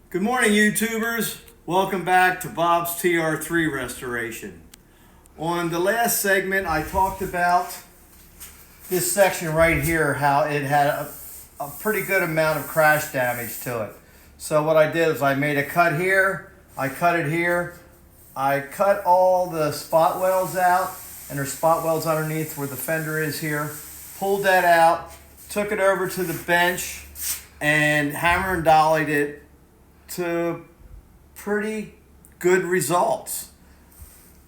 Good morning, YouTubers. Welcome back to Bob's TR3 Restoration. On the last segment, I talked about this section right here, how it had a pretty good amount of crash damage to it. So what I did is I made a cut here, I cut it here, I cut all the spot welds out, and there's spot welds underneath where the fender is here, pulled that out, took it over to the bench, and hammer and dollied it to pretty good results.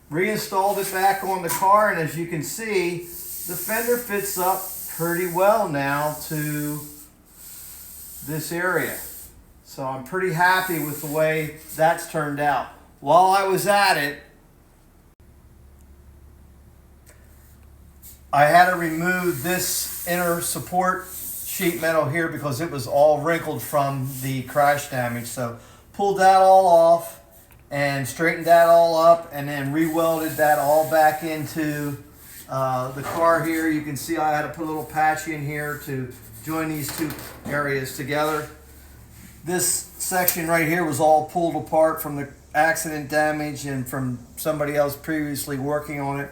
Reinstalled it back on the car, and as you can see, the fender fits up pretty well now to this area. So I'm pretty happy with the way that's turned out. While I was at it, I had to remove this inner support sheet metal here because it was all wrinkled from the crash damage. So pulled that all off and straightened that all up, and then re-welded that all back into the car here. You can see I had to put a little patch in here to join these two areas together. This section right here was all pulled apart from the accident damage and from somebody else previously working on it,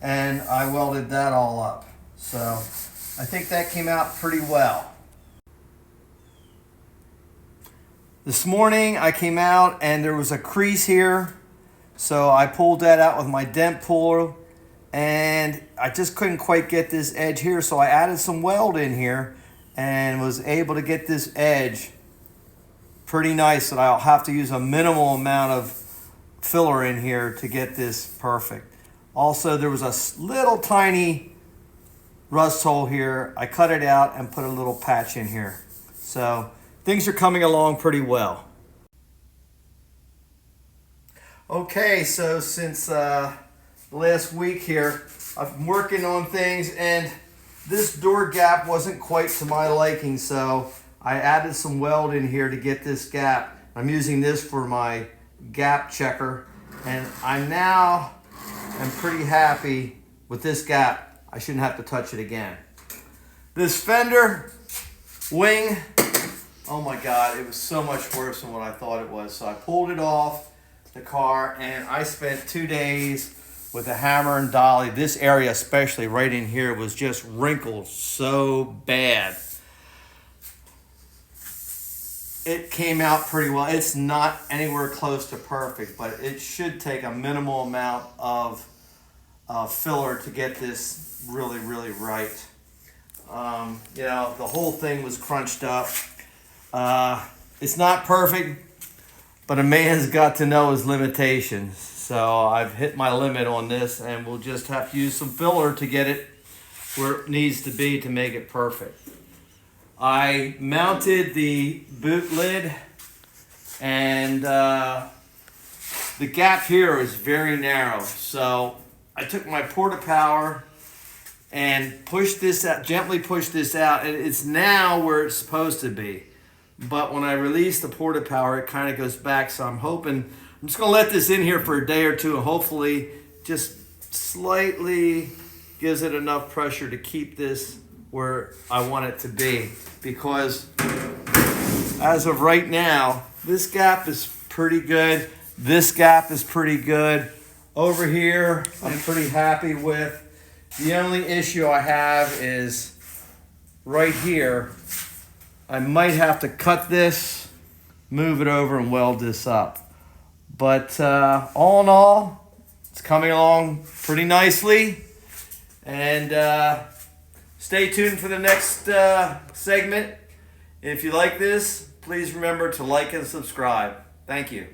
and I welded that all up. So I think that came out pretty well. This morning I came out and there was a crease here, so I pulled that out with my dent puller, and I just couldn't quite get this edge here, so I added some weld in here and was able to get this edge pretty nice. And I'll have to use a minimal amount of filler in here to get this perfect. Also, there was a little tiny rust hole here. I cut it out and put a little patch in here. So things are coming along pretty well. Okay, so since last week here, I'm working on things, and this door gap wasn't quite to my liking, so I added some weld in here to get this gap. I'm using this for my gap checker, and I'm pretty happy with this gap. I shouldn't have to touch it again. This fender wing, oh my God, it was so much worse than what I thought it was. So I pulled it off the car, and I spent 2 days with a hammer and dolly. This area, especially right in here, was just wrinkled so bad. It came out pretty well. It's not anywhere close to perfect, but it should take a minimal amount of filler to get this really right. You know, the whole thing was crunched up. It's not perfect, but a man's got to know his limitations. So I've hit my limit on this, and we'll just have to use some filler to get it where it needs to be to make it perfect. I mounted the boot lid, and the gap here is very narrow. So I took my porta power and pushed this out, gently pushed this out, and it's now where it's supposed to be. But when I release the porta power, it kind of goes back. So I'm just gonna let this in here for a day or two, and hopefully just slightly gives it enough pressure to keep this where I want it to be. Because as of right now, this gap is pretty good. This gap is pretty good. Over here, I'm pretty happy with. The only issue I have is right here. I might have to cut this, move it over, and weld this up. But all in all, it's coming along pretty nicely. And stay tuned for the next segment. If you like this, please remember to like and subscribe. Thank you.